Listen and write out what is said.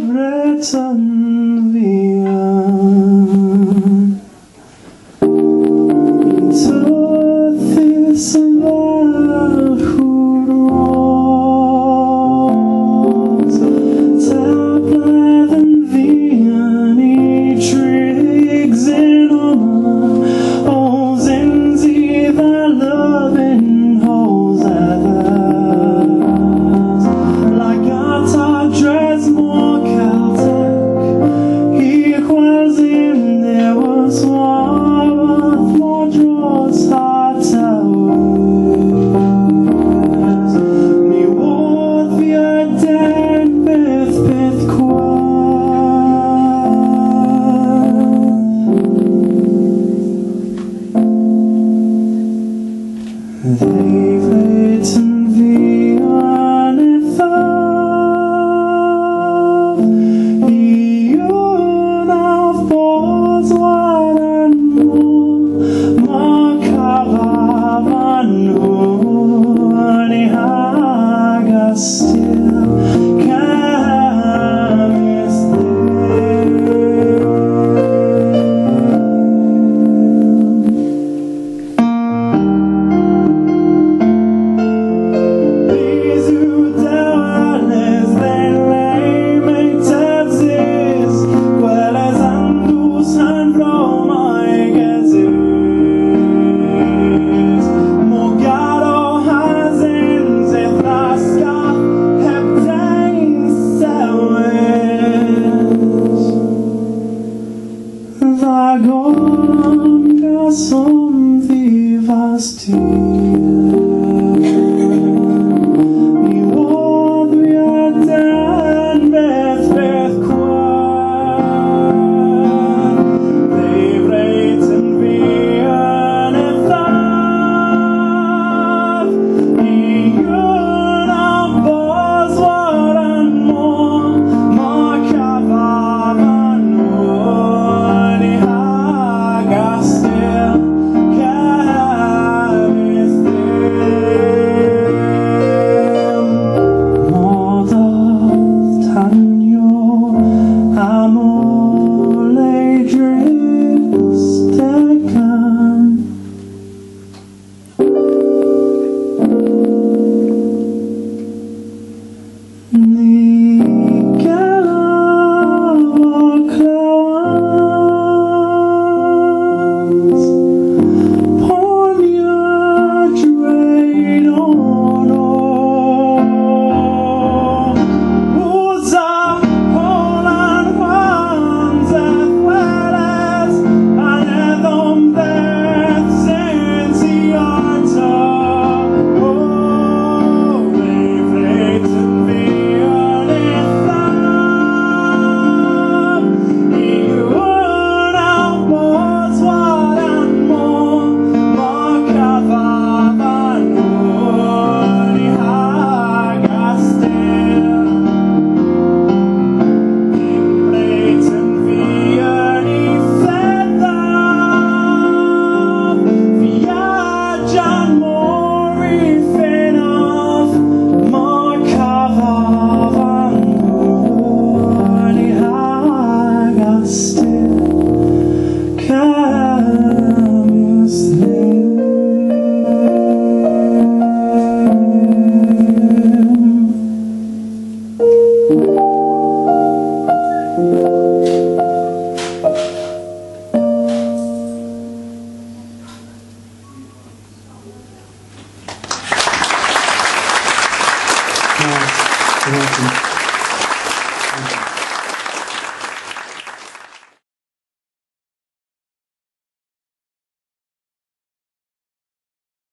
Breten, Vyhan. Tøthis velhurrås, tabladen Vyhan I tryggs innom, og zinzi veløven hos others. Like gata dress more Celtic, equals in there was one more draws hard towers. Me would be a dead bith They've written Vyhan if Iun of boards one and more, Makaravan Huni Hagastil som vivas till. Ni vad vi är den vet kvar. They've written Vyhan if Iun av boss var en more, Makavavan Huni Hagastil. You're welcome.